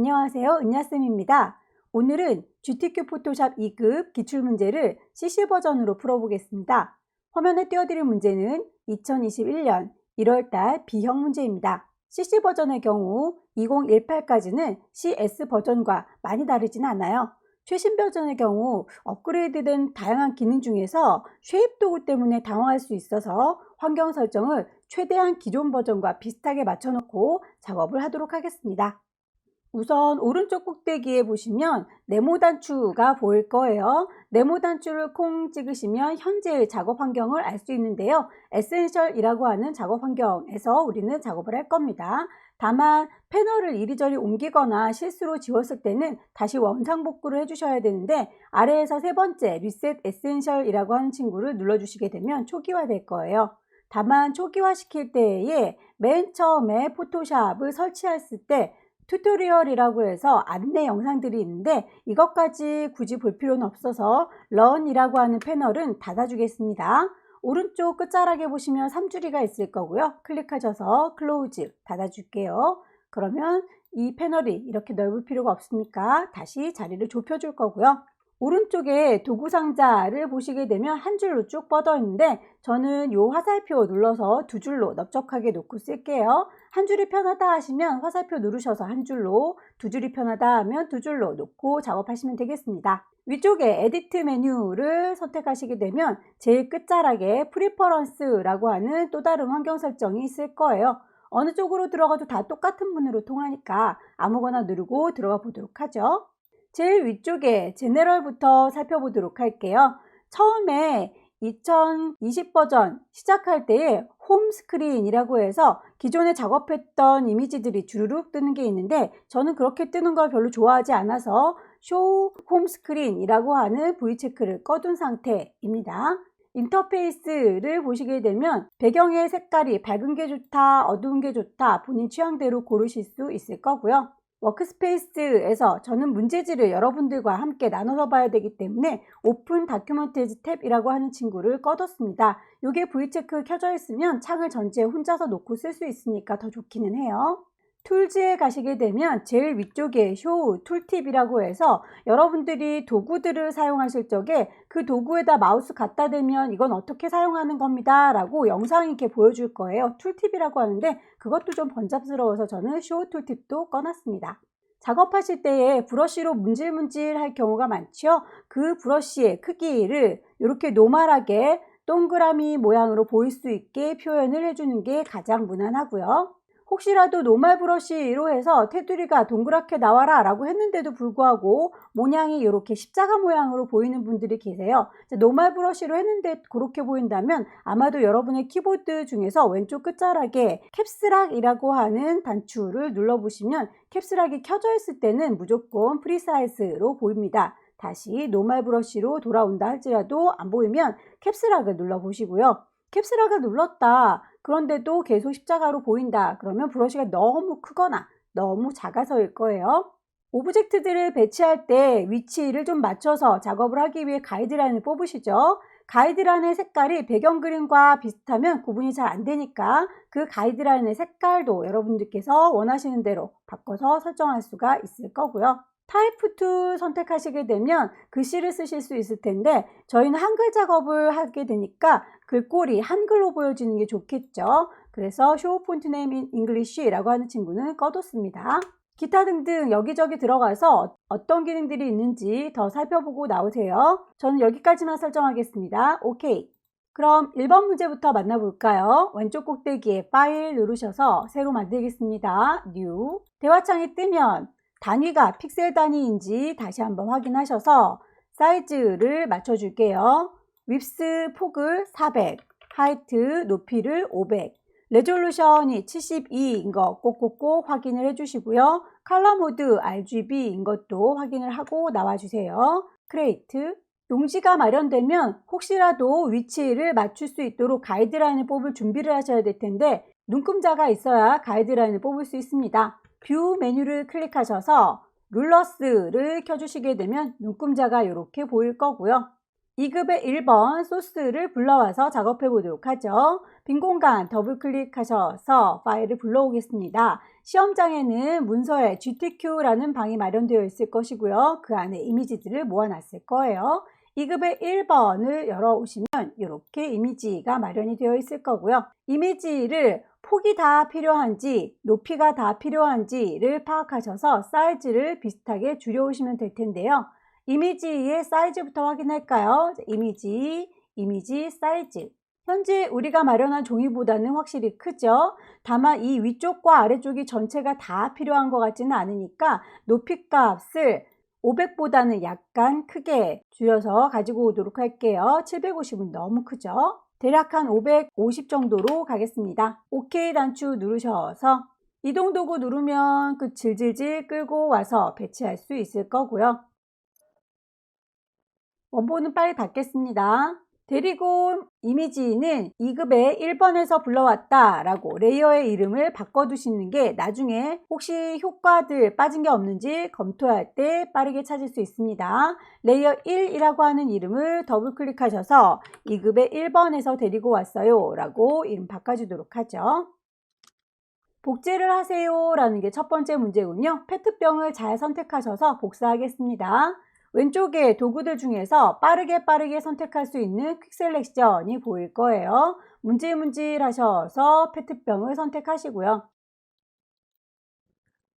안녕하세요. 은야쌤입니다. 오늘은 GTQ 포토샵 2급 기출문제를 CC 버전으로 풀어보겠습니다. 화면에 띄워드릴 문제는 2021년 1월달 B형 문제입니다. CC 버전의 경우 2018까지는 CS 버전과 많이 다르진 않아요. 최신 버전의 경우 업그레이드된 다양한 기능 중에서 쉐입 도구 때문에 당황할 수 있어서 환경 설정을 최대한 기존 버전과 비슷하게 맞춰놓고 작업을 하도록 하겠습니다. 우선 오른쪽 꼭대기에 보시면 네모 단추가 보일 거예요. 네모 단추를 콩 찍으시면 현재의 작업 환경을 알 수 있는데요. 에센셜이라고 하는 작업 환경에서 우리는 작업을 할 겁니다. 다만 패널을 이리저리 옮기거나 실수로 지웠을 때는 다시 원상복구를 해주셔야 되는데 아래에서 세 번째 리셋 에센셜이라고 하는 친구를 눌러주시게 되면 초기화될 거예요. 다만 초기화 시킬 때에 맨 처음에 포토샵을 설치했을 때 튜토리얼이라고 해서 안내 영상들이 있는데 이것까지 굳이 볼 필요는 없어서 런이라고 하는 패널은 닫아주겠습니다. 오른쪽 끝자락에 보시면 3줄이가 있을 거고요. 클릭하셔서 클로즈 닫아줄게요. 그러면 이 패널이 이렇게 넓을 필요가 없으니까 다시 자리를 좁혀줄 거고요. 오른쪽에 도구 상자를 보시게 되면 한 줄로 쭉 뻗어 있는데 저는 이 화살표 눌러서 두 줄로 넓적하게 놓고 쓸게요. 한 줄이 편하다 하시면 화살표 누르셔서 한 줄로, 두 줄이 편하다 하면 두 줄로 놓고 작업하시면 되겠습니다. 위쪽에 에디트 메뉴를 선택하시게 되면 제일 끝자락에 프리퍼런스라고 하는 또 다른 환경 설정이 있을 거예요. 어느 쪽으로 들어가도 다 똑같은 문으로 통하니까 아무거나 누르고 들어가 보도록 하죠. 제일 위쪽에 제너럴부터 살펴보도록 할게요. 처음에 2020 버전 시작할 때에 홈 스크린이라고 해서 기존에 작업했던 이미지들이 주르륵 뜨는 게 있는데 저는 그렇게 뜨는 걸 별로 좋아하지 않아서 쇼 홈 스크린이라고 하는 V 체크를 꺼둔 상태입니다. 인터페이스를 보시게 되면 배경의 색깔이 밝은 게 좋다, 어두운 게 좋다 본인 취향대로 고르실 수 있을 거고요. 워크스페이스에서 저는 문제지를 여러분들과 함께 나눠서 봐야 되기 때문에 오픈 다큐멘티지 탭이라고 하는 친구를 꺼뒀습니다. 이게 V체크 켜져 있으면 창을 전체에 혼자서 놓고 쓸 수 있으니까 더 좋기는 해요. 툴즈에 가시게 되면 제일 위쪽에 쇼 툴팁이라고 해서 여러분들이 도구들을 사용하실 적에 그 도구에다 마우스 갖다 대면 이건 어떻게 사용하는 겁니다 라고 영상이 이렇게 보여줄 거예요. 툴팁이라고 하는데 그것도 좀 번잡스러워서 저는 쇼 툴팁도 꺼놨습니다. 작업하실 때에 브러쉬로 문질문질 할 경우가 많죠. 그 브러쉬의 크기를 이렇게 노멀하게 동그라미 모양으로 보일 수 있게 표현을 해주는 게 가장 무난하고요. 혹시라도 노멀 브러쉬로 해서 테두리가 동그랗게 나와라 라고 했는데도 불구하고 모양이 이렇게 십자가 모양으로 보이는 분들이 계세요. 노멀 브러쉬로 했는데 그렇게 보인다면 아마도 여러분의 키보드 중에서 왼쪽 끝자락에 캡스락이라고 하는 단추를 눌러보시면 캡스락이 켜져 있을 때는 무조건 프리사이즈로 보입니다. 다시 노멀 브러쉬로 돌아온다 할지라도 안 보이면 캡스락을 눌러보시고요. 캡스락을 눌렀다. 그런데도 계속 십자가로 보인다. 그러면 브러쉬가 너무 크거나 너무 작아서일 거예요. 오브젝트들을 배치할 때 위치를 좀 맞춰서 작업을 하기 위해 가이드라인을 뽑으시죠. 가이드라인의 색깔이 배경 그림과 비슷하면 구분이 잘 안 되니까 그 가이드라인의 색깔도 여러분들께서 원하시는 대로 바꿔서 설정할 수가 있을 거고요. 타이프 툴 선택하시게 되면 글씨를 쓰실 수 있을 텐데 저희는 한글 작업을 하게 되니까 글꼴이 한글로 보여지는 게 좋겠죠. 그래서 Show Font Name in English라고 하는 친구는 꺼뒀습니다. 기타 등등 여기저기 들어가서 어떤 기능들이 있는지 더 살펴보고 나오세요. 저는 여기까지만 설정하겠습니다. 오케이. 그럼 1번 문제부터 만나볼까요? 왼쪽 꼭대기에 파일 누르셔서 새로 만들겠습니다. New. 대화창이 뜨면 단위가 픽셀 단위인지 다시 한번 확인하셔서 사이즈를 맞춰줄게요. width 폭을 400, height 높이를 500, 레졸루션이 72인 거 꼭꼭꼭 확인을 해주시고요. 컬러 모드 RGB인 것도 확인을 하고 나와주세요. create. 용지가 마련되면 혹시라도 위치를 맞출 수 있도록 가이드라인을 뽑을 준비를 하셔야 될 텐데 눈금자가 있어야 가이드라인을 뽑을 수 있습니다. 뷰 메뉴를 클릭하셔서 룰러스를 켜주시게 되면 눈금자가 이렇게 보일 거고요. 2급의 1번 소스를 불러와서 작업해 보도록 하죠. 빈 공간 더블 클릭하셔서 파일을 불러오겠습니다. 시험장에는 문서에 GTQ라는 방이 마련되어 있을 것이고요. 그 안에 이미지들을 모아놨을 거예요. 2급의 1번을 열어오시면 이렇게 이미지가 마련이 되어 있을 거고요. 이미지를 폭이 다 필요한지 높이가 다 필요한지를 파악하셔서 사이즈를 비슷하게 줄여오시면 될 텐데요. 이미지의 사이즈부터 확인할까요? 이미지 사이즈. 현재 우리가 마련한 종이보다는 확실히 크죠. 다만 이 위쪽과 아래쪽이 전체가 다 필요한 것 같지는 않으니까 높이 값을 500보다는 약간 크게 줄여서 가지고 오도록 할게요. 750은 너무 크죠. 대략 한 550 정도로 가겠습니다. OK 단추 누르셔서 이동 도구 누르면 그 질질질 끌고 와서 배치할 수 있을 거고요. 원본은 빨리 닫겠습니다. 데리고 이미지는 2급의 1번에서 불러왔다 라고 레이어의 이름을 바꿔두시는 게 나중에 혹시 효과들 빠진 게 없는지 검토할 때 빠르게 찾을 수 있습니다. 레이어 1이라고 하는 이름을 더블 클릭하셔서 2급의 1번에서 데리고 왔어요 라고 이름 바꿔주도록 하죠. 복제를 하세요 라는 게 첫 번째 문제군요. 페트병을 잘 선택하셔서 복사하겠습니다. 왼쪽에 도구들 중에서 빠르게 선택할 수 있는 퀵 셀렉션이 보일 거예요. 문질문질 하셔서 페트병을 선택하시고요.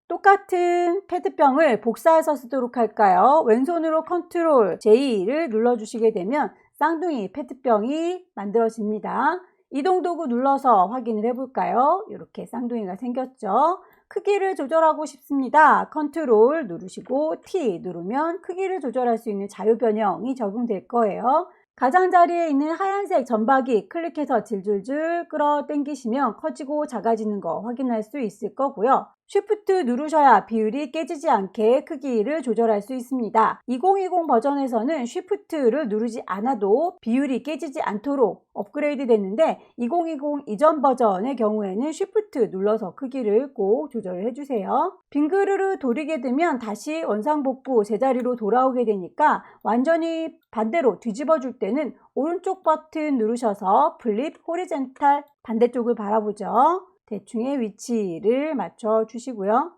똑같은 페트병을 복사해서 쓰도록 할까요? 왼손으로 컨트롤 J를 눌러주시게 되면 쌍둥이 페트병이 만들어집니다. 이동 도구 눌러서 확인을 해볼까요? 이렇게 쌍둥이가 생겼죠. 크기를 조절하고 싶습니다. 컨트롤 누르시고 T 누르면 크기를 조절할 수 있는 자유 변형이 적용될 거예요. 가장자리에 있는 하얀색 점박이 클릭해서 질질질 끌어 당기시면 커지고 작아지는 거 확인할 수 있을 거고요. Shift 누르셔야 비율이 깨지지 않게 크기를 조절할 수 있습니다. 2020 버전에서는 Shift를 누르지 않아도 비율이 깨지지 않도록 업그레이드 됐는데 2020 이전 버전의 경우에는 Shift 눌러서 크기를 꼭 조절을 해주세요. 빙그르르 돌리게 되면 다시 원상복구 제자리로 돌아오게 되니까 완전히 반대로 뒤집어 줄 때는 오른쪽 버튼 누르셔서 플립 호리젠탈 반대쪽을 바라보죠. 대충의 위치를 맞춰 주시고요.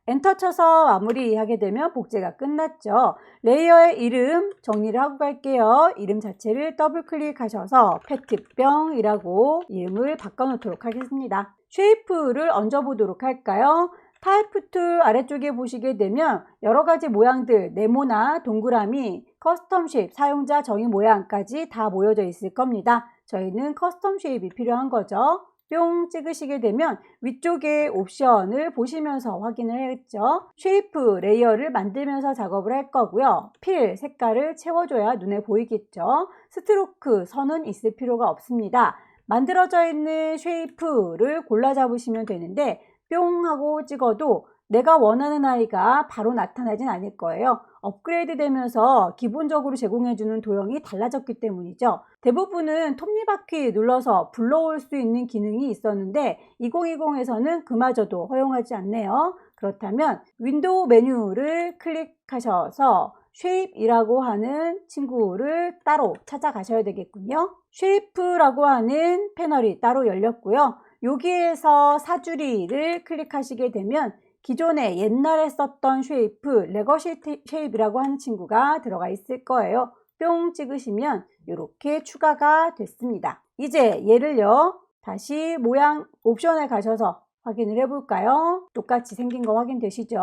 엔터 쳐서 마무리하게 되면 복제가 끝났죠. 레이어의 이름 정리를 하고 갈게요. 이름 자체를 더블 클릭하셔서 페트병이라고 이름을 바꿔놓도록 하겠습니다. 쉐이프를 얹어 보도록 할까요? 타입 툴 아래쪽에 보시게 되면 여러가지 모양들, 네모나 동그라미, 커스텀 쉐입, 사용자 정의 모양까지 다 모여져 있을 겁니다. 저희는 커스텀 쉐입이 필요한 거죠. 뿅 찍으시게 되면 위쪽에 옵션을 보시면서 확인을 했죠. 쉐이프 레이어를 만들면서 작업을 할 거고요. 필 색깔을 채워줘야 눈에 보이겠죠. 스트로크 선은 있을 필요가 없습니다. 만들어져 있는 쉐이프를 골라 잡으시면 되는데 뿅 하고 찍어도 내가 원하는 아이가 바로 나타나진 않을 거예요. 업그레이드 되면서 기본적으로 제공해주는 도형이 달라졌기 때문이죠. 대부분은 톱니바퀴 눌러서 불러올 수 있는 기능이 있었는데 2020에서는 그마저도 허용하지 않네요. 그렇다면 윈도우 메뉴를 클릭하셔서 쉐입이라고 하는 친구를 따로 찾아가셔야 되겠군요. 쉐이프라고 하는 패널이 따로 열렸고요. 여기에서 사주리를 클릭하시게 되면 기존에 옛날에 썼던 쉐이프, 레거시 쉐입이라고 하는 친구가 들어가 있을 거예요. 뿅 찍으시면 이렇게 추가가 됐습니다. 이제 얘를요, 다시 모양 옵션에 가셔서 확인을 해볼까요? 똑같이 생긴 거 확인되시죠?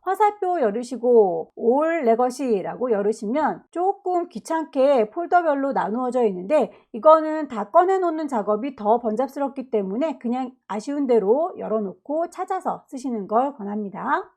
화살표 열으시고 올 레거시라고 열으시면 조금 귀찮게 폴더별로 나누어져 있는데 이거는 다 꺼내 놓는 작업이 더 번잡스럽기 때문에 그냥 아쉬운 대로 열어놓고 찾아서 쓰시는 걸 권합니다.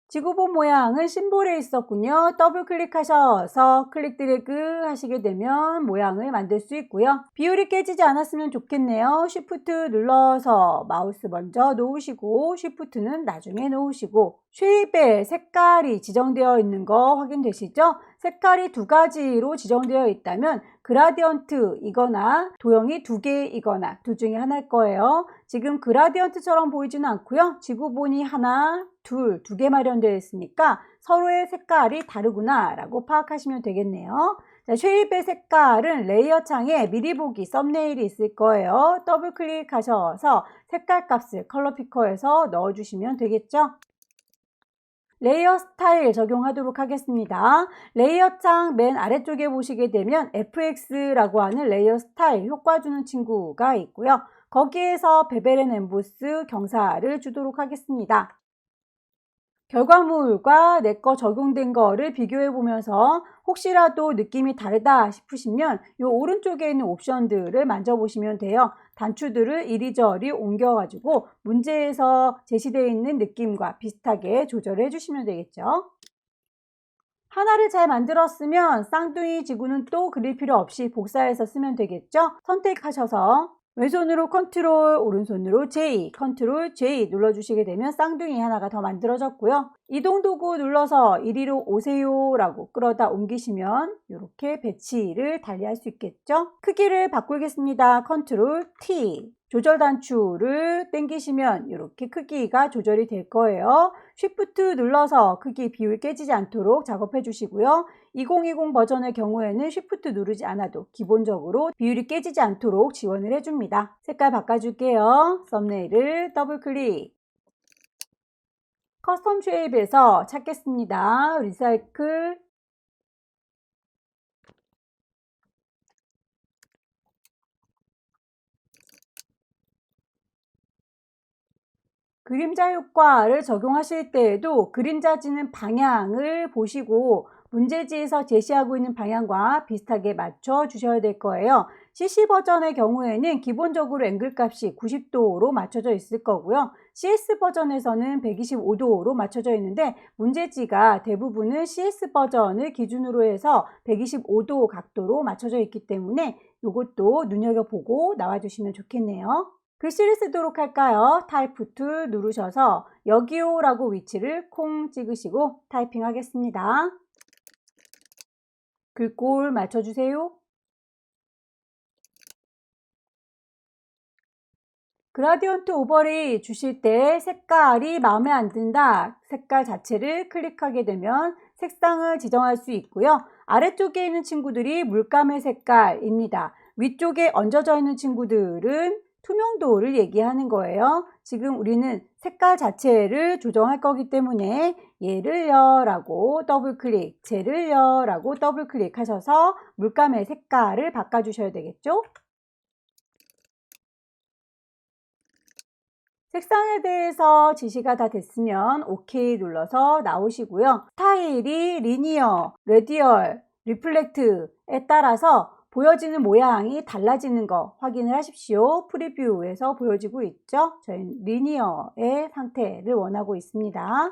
지구본 모양은 심볼에 있었군요. 더블 클릭하셔서 클릭 드래그 하시게 되면 모양을 만들 수 있고요. 비율이 깨지지 않았으면 좋겠네요. Shift 눌러서 마우스 먼저 놓으시고 Shift는 나중에 놓으시고 쉐입의 색깔이 지정되어 있는 거 확인되시죠? 색깔이 두 가지로 지정되어 있다면 그라디언트이거나 도형이 두 개이거나 둘 중에 하나일 거예요. 지금 그라디언트처럼 보이지는 않고요. 지구본이 하나, 두 개 마련되어 있으니까 서로의 색깔이 다르구나 라고 파악하시면 되겠네요. 자, 쉐입의 색깔은 레이어 창에 미리 보기 썸네일이 있을 거예요. 더블 클릭하셔서 색깔 값을 컬러 피커에서 넣어주시면 되겠죠. 레이어 스타일 적용하도록 하겠습니다. 레이어 창 맨 아래쪽에 보시게 되면 FX라고 하는 레이어 스타일 효과 주는 친구가 있고요. 거기에서 베벨 앤 엠보스 경사를 주도록 하겠습니다. 결과물과 내 거 적용된 거를 비교해 보면서 혹시라도 느낌이 다르다 싶으시면 이 오른쪽에 있는 옵션들을 만져보시면 돼요. 단추들을 이리저리 옮겨가지고 문제에서 제시되어 있는 느낌과 비슷하게 조절해 주시면 되겠죠. 하나를 잘 만들었으면 쌍둥이 지구는 또 그릴 필요 없이 복사해서 쓰면 되겠죠. 선택하셔서 왼손으로 컨트롤, 오른손으로 J, 컨트롤 J 눌러주시게 되면 쌍둥이 하나가 더 만들어졌고요. 이동 도구 눌러서 이리로 오세요 라고 끌어다 옮기시면 이렇게 배치를 달리할 수 있겠죠. 크기를 바꾸겠습니다. 컨트롤 T. 조절 단추를 당기시면 이렇게 크기가 조절이 될 거예요. 쉬프트 눌러서 크기 비율 깨지지 않도록 작업해 주시고요. 2020 버전의 경우에는 쉬프트 누르지 않아도 기본적으로 비율이 깨지지 않도록 지원을 해줍니다. 색깔 바꿔줄게요. 썸네일을 더블 클릭. 커스텀 쉐입에서 찾겠습니다. 리사이클. 그림자 효과를 적용하실 때에도 그림자 지는 방향을 보시고 문제지에서 제시하고 있는 방향과 비슷하게 맞춰 주셔야 될 거예요. CC 버전의 경우에는 기본적으로 앵글 값이 90도로 맞춰져 있을 거고요. CS 버전에서는 125도로 맞춰져 있는데 문제지가 대부분은 CS 버전을 기준으로 해서 125도 각도로 맞춰져 있기 때문에 이것도 눈여겨보고 나와주시면 좋겠네요. 글씨를 쓰도록 할까요? 타이프 툴 누르셔서 여기요 라고 위치를 콩 찍으시고 타이핑 하겠습니다. 글꼴 맞춰주세요. 그라디언트 오버레이 주실 때 색깔이 마음에 안 든다. 색깔 자체를 클릭하게 되면 색상을 지정할 수 있고요. 아래쪽에 있는 친구들이 물감의 색깔입니다. 위쪽에 얹어져 있는 친구들은 투명도를 얘기하는 거예요. 지금 우리는 색깔 자체를 조정할 거기 때문에 얘를요 라고 더블 클릭, 쟤를요 라고 더블 클릭 하셔서 물감의 색깔을 바꿔주셔야 되겠죠. 색상에 대해서 지시가 다 됐으면 OK 눌러서 나오시고요. 스타일이 리니어, 레디얼, 리플렉트에 따라서 보여지는 모양이 달라지는 거 확인을 하십시오. 프리뷰에서 보여지고 있죠. 저희는 리니어의 상태를 원하고 있습니다.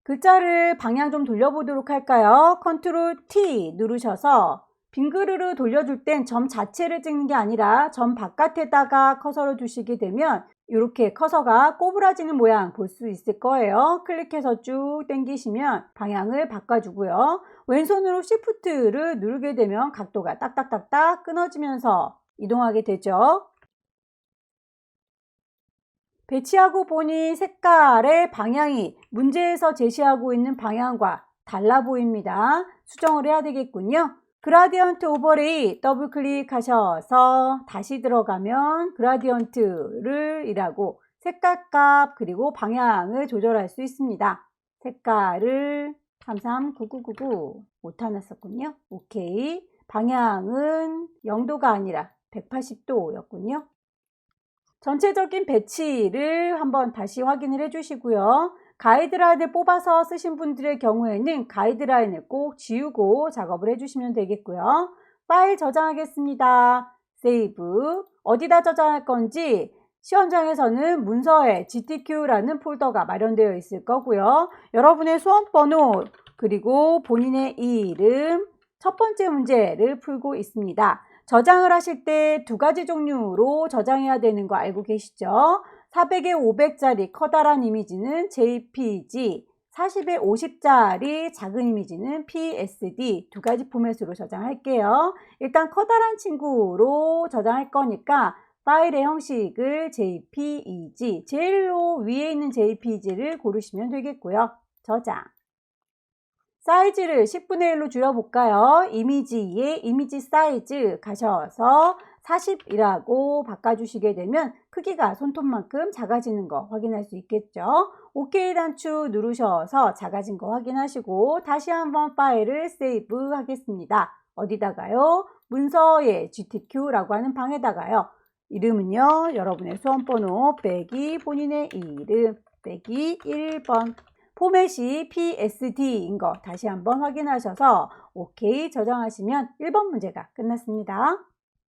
글자를 방향 좀 돌려보도록 할까요? 컨트롤 T 누르셔서 빙그르르 돌려줄 땐 점 자체를 찍는 게 아니라 점 바깥에다가 커서를 두시게 되면 이렇게 커서가 꼬부라지는 모양 볼 수 있을 거예요. 클릭해서 쭉 당기시면 방향을 바꿔주고요. 왼손으로 Shift를 누르게 되면 각도가 딱딱딱딱 끊어지면서 이동하게 되죠. 배치하고 보니 색깔의 방향이 문제에서 제시하고 있는 방향과 달라 보입니다. 수정을 해야 되겠군요. 그라디언트 오버레이 더블 클릭하셔서 다시 들어가면 그라디언트를 일하고 색깔 값 그리고 방향을 조절할 수 있습니다. 색깔을 339999 오타 났었군요. 오케이. 방향은 0도가 아니라 180도였군요. 전체적인 배치를 한번 다시 확인을 해 주시고요. 가이드라인을 뽑아서 쓰신 분들의 경우에는 가이드라인을 꼭 지우고 작업을 해주시면 되겠고요. 파일 저장하겠습니다. 세이브. 어디다 저장할 건지 시험장에서는 문서에 GTQ라는 폴더가 마련되어 있을 거고요. 여러분의 수험번호 그리고 본인의 이름 첫 번째 문제를 풀고 있습니다. 저장을 하실 때 두 가지 종류로 저장해야 되는 거 알고 계시죠? 400에 500짜리 커다란 이미지는 JPG, 40에 50짜리 작은 이미지는 PSD 두 가지 포맷으로 저장할게요. 일단 커다란 친구로 저장할 거니까 파일의 형식을 JPEG, 제일로 위에 있는 JPEG를 고르시면 되겠고요. 저장. 사이즈를 10분의 1로 줄여볼까요? 이미지에 이미지 사이즈 가셔서 40이라고 바꿔주시게 되면 크기가 손톱만큼 작아지는 거 확인할 수 있겠죠. OK 단추 누르셔서 작아진 거 확인하시고 다시 한번 파일을 세이브 하겠습니다. 어디다가요? 문서에 GTQ라고 하는 방에다가요. 이름은요, 여러분의 수험번호 빼기 본인의 이름 빼기 1번. 포맷이 PSD인 거 다시 한번 확인하셔서 OK 저장하시면 1번 문제가 끝났습니다.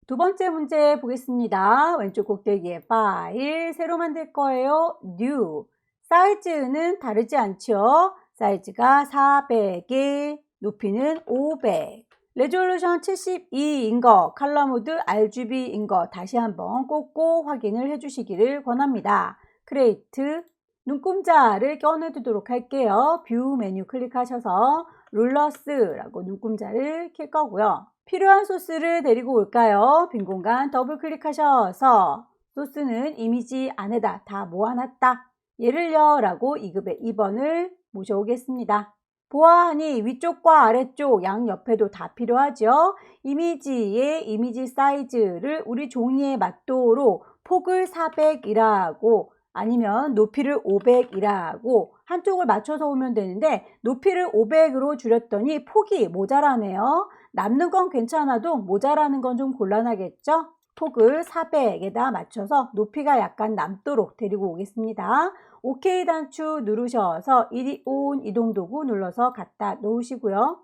두 번째 문제 보겠습니다. 왼쪽 꼭대기에 파일 새로 만들 거예요. New. 사이즈는 다르지 않죠. 사이즈가 400에 높이는 500. 레졸루션 72인 거, 컬러 모드 RGB인 거 다시 한번 꼭꼭 확인을 해주시기를 권합니다. 크리에이트. 눈금자를 꺼내두도록 할게요. 뷰 메뉴 클릭하셔서 룰러스라고 눈금자를 켤 거고요. 필요한 소스를 데리고 올까요? 빈 공간 더블 클릭하셔서 소스는 이미지 안에다 다 모아놨다. 얘를요 라고 2급의 2번을 모셔오겠습니다. 보아하니 위쪽과 아래쪽 양옆에도 다 필요하죠. 이미지의 이미지 사이즈를 우리 종이에 맞도록 폭을 400이라고 아니면 높이를 500이라고 한쪽을 맞춰서 오면 되는데 높이를 500으로 줄였더니 폭이 모자라네요. 남는 건 괜찮아도 모자라는 건 좀 곤란하겠죠? 폭을 400에다 맞춰서 높이가 약간 남도록 데리고 오겠습니다. OK 단추 누르셔서 이리 온 이동도구 눌러서 갖다 놓으시고요.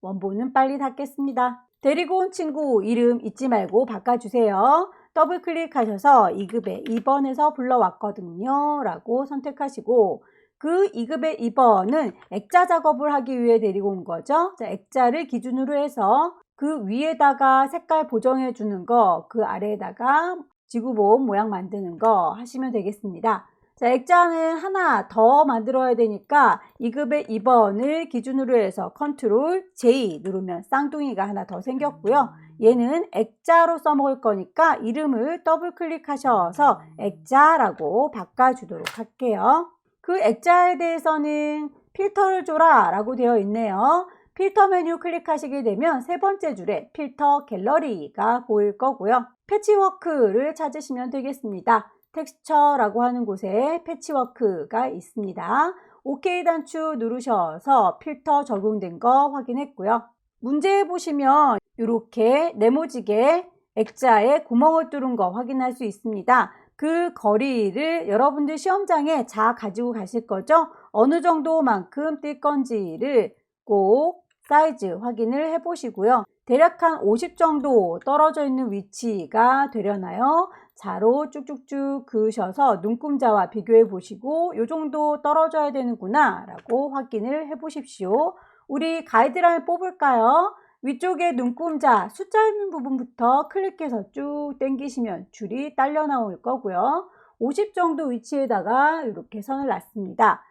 원본은 빨리 닫겠습니다. 데리고 온 친구 이름 잊지 말고 바꿔주세요. 더블 클릭하셔서 2급의 2번에서 불러왔거든요 라고 선택하시고 그 2급의 2번은 액자 작업을 하기 위해 데리고 온 거죠. 자, 액자를 기준으로 해서 그 위에다가 색깔 보정해 주는 거, 그 아래에다가 지구본 모양 만드는 거 하시면 되겠습니다. 자, 액자는 하나 더 만들어야 되니까 2급의 2번을 기준으로 해서 컨트롤 J 누르면 쌍둥이가 하나 더 생겼고요. 얘는 액자로 써먹을 거니까 이름을 더블 클릭하셔서 액자라고 바꿔주도록 할게요. 그 액자에 대해서는 필터를 줘라 라고 되어 있네요. 필터 메뉴 클릭하시게 되면 세 번째 줄에 필터 갤러리가 보일 거고요. 패치워크를 찾으시면 되겠습니다. 텍스처라고 하는 곳에 패치워크가 있습니다. OK 단추 누르셔서 필터 적용된 거 확인했고요. 문제에 보시면 이렇게 네모지게 액자에 구멍을 뚫은 거 확인할 수 있습니다. 그 거리를 여러분들 시험장에 자 가지고 가실 거죠? 어느 정도만큼 뛸 건지를 꼭 사이즈 확인을 해 보시고요. 대략 한 50 정도 떨어져 있는 위치가 되려나요? 자로 쭉쭉쭉 그으셔서 눈금자와 비교해 보시고 이 정도 떨어져야 되는구나 라고 확인을 해 보십시오. 우리 가이드라인 뽑을까요? 위쪽에 눈금자 숫자 있는 부분부터 클릭해서 쭉 당기시면 줄이 딸려 나올 거고요. 50 정도 위치에다가 이렇게 선을 놨습니다.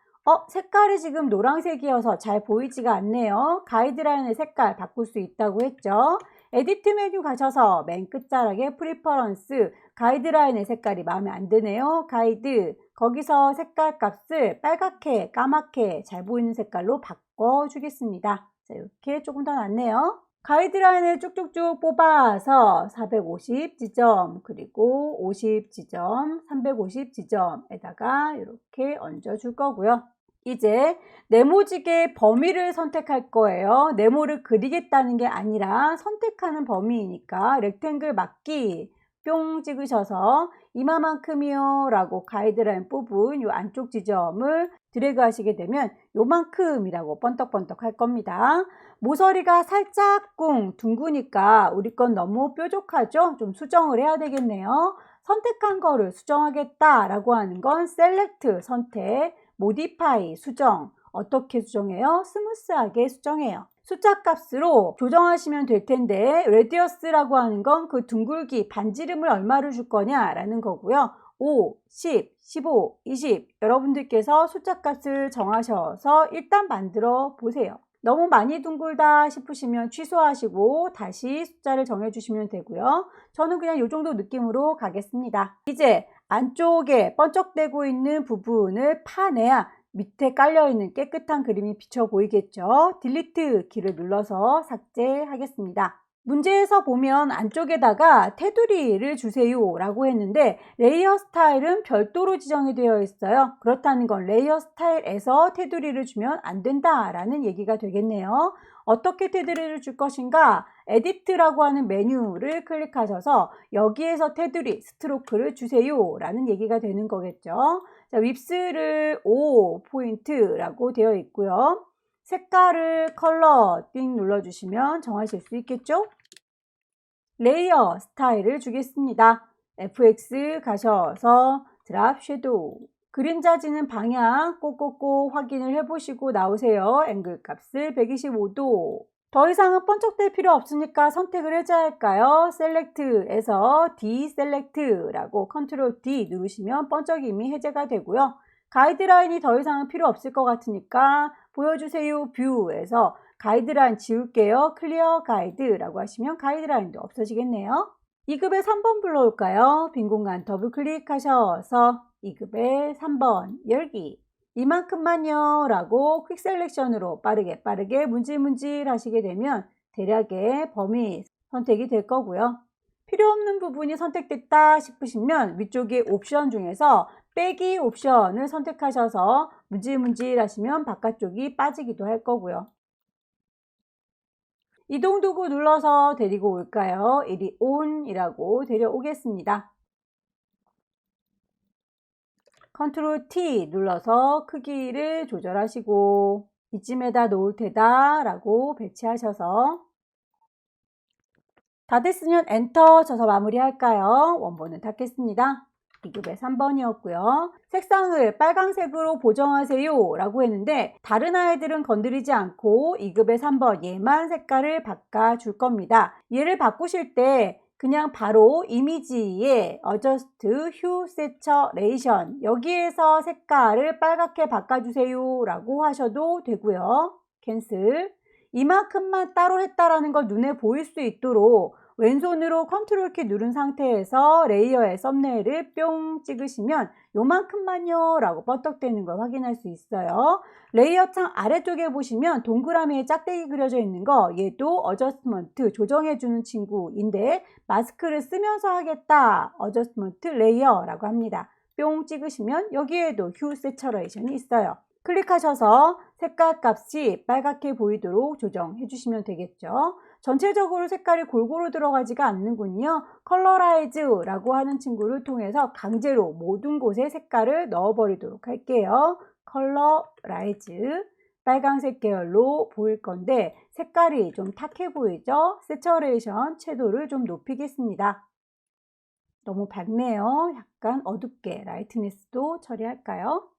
색깔이 지금 노란색이어서 잘 보이지가 않네요. 가이드라인의 색깔 바꿀 수 있다고 했죠. 에디트 메뉴 가셔서 맨 끝자락에 프리퍼런스, 가이드라인의 색깔이 마음에 안 드네요. 가이드, 거기서 색깔 값을 빨갛게, 까맣게 잘 보이는 색깔로 바꿔주겠습니다. 자, 이렇게 조금 더 낫네요. 가이드라인을 쭉쭉쭉 뽑아서 450 지점, 그리고 50 지점, 350 지점에다가 이렇게 얹어줄 거고요. 이제 네모지게 범위를 선택할 거예요. 네모를 그리겠다는 게 아니라 선택하는 범위이니까 렉탱글 막기 뿅 찍으셔서 이마만큼이요 라고 가이드라인 뽑은 이 안쪽 지점을 드래그 하시게 되면 요만큼이라고 번떡번떡 할 겁니다. 모서리가 살짝 꿍 둥그니까 우리 건 너무 뾰족하죠? 좀 수정을 해야 되겠네요. 선택한 거를 수정하겠다라고 하는 건 셀렉트 선택, 모디파이 수정. 어떻게 수정해요? 스무스하게 수정해요. 숫자 값으로 조정하시면 될 텐데 레디어스라고 하는 건 그 둥글기 반지름을 얼마를 줄 거냐라는 거고요. 5, 10, 15, 20 여러분들께서 숫자 값을 정하셔서 일단 만들어 보세요. 너무 많이 둥글다 싶으시면 취소하시고 다시 숫자를 정해주시면 되고요. 저는 그냥 이 정도 느낌으로 가겠습니다. 이제 안쪽에 번쩍대고 있는 부분을 파내야 밑에 깔려있는 깨끗한 그림이 비쳐 보이겠죠. 딜리트 키를 눌러서 삭제하겠습니다. 문제에서 보면 안쪽에다가 테두리를 주세요 라고 했는데 레이어 스타일은 별도로 지정이 되어 있어요. 그렇다는 건 레이어 스타일에서 테두리를 주면 안 된다라는 얘기가 되겠네요. 어떻게 테두리를 줄 것인가? 에디트라고 하는 메뉴를 클릭하셔서 여기에서 테두리, 스트로크를 주세요 라는 얘기가 되는 거겠죠. 자, 윕스를 5포인트라고 되어 있고요. 색깔을 컬러 띵 눌러주시면 정하실 수 있겠죠? 레이어 스타일을 주겠습니다. FX 가셔서 드랍 섀도우 그림자 지는 방향 꼭꼭꼭 확인을 해보시고 나오세요. 앵글 값을 125도. 더 이상은 번쩍될 필요 없으니까 선택을 해줘야 할까요? 셀렉트에서 디셀렉트라고 컨트롤 D 누르시면 번쩍임이 해제가 되고요. 가이드라인이 더 이상은 필요 없을 것 같으니까 보여주세요 뷰에서 가이드라인 지울게요. 클리어 가이드라고 하시면 가이드라인도 없어지겠네요. 2급의 3번 불러올까요? 빈 공간 더블 클릭하셔서 2급의 3번 열기 이만큼만요 라고 퀵 셀렉션으로 빠르게 문질문질 하시게 되면 대략의 범위 선택이 될 거고요. 필요 없는 부분이 선택됐다 싶으시면 위쪽에 옵션 중에서 빼기 옵션을 선택하셔서 문질문질 하시면 바깥쪽이 빠지기도 할 거고요. 이동 도구 눌러서 데리고 올까요? 이리 온이라고 데려오겠습니다. 컨트롤 T 눌러서 크기를 조절하시고 이쯤에다 놓을 테다 라고 배치하셔서 다 됐으면 엔터 쳐서 마무리할까요? 원본은 닫겠습니다. 2급의 3번이었고요. 색상을 빨강색으로 보정하세요 라고 했는데 다른 아이들은 건드리지 않고 2급의 3번 얘만 색깔을 바꿔줄 겁니다. 얘를 바꾸실 때 그냥 바로 이미지에 Adjust Hue Saturation 여기에서 색깔을 빨갛게 바꿔주세요 라고 하셔도 되고요. 캔슬. 이만큼만 따로 했다라는 걸 눈에 보일 수 있도록 왼손으로 컨트롤 키 누른 상태에서 레이어의 썸네일을 뿅 찍으시면 요만큼만요 라고 뻗떡대는 걸 확인할 수 있어요. 레이어 창 아래쪽에 보시면 동그라미에 짝대기 그려져 있는 거 얘도 어저스먼트 조정해주는 친구인데 마스크를 쓰면서 하겠다 어저스먼트 레이어 라고 합니다. 뿅 찍으시면 여기에도 휴 세처레이션이 있어요. 클릭하셔서 색깔 값이 빨갛게 보이도록 조정해 주시면 되겠죠. 전체적으로 색깔이 골고루 들어가지가 않는군요. 컬러라이즈라고 하는 친구를 통해서 강제로 모든 곳에 색깔을 넣어버리도록 할게요. 컬러라이즈 빨강색 계열로 보일 건데 색깔이 좀 탁해 보이죠? 세처레이션 채도를 좀 높이겠습니다. 너무 밝네요. 약간 어둡게 라이트니스도 처리할까요?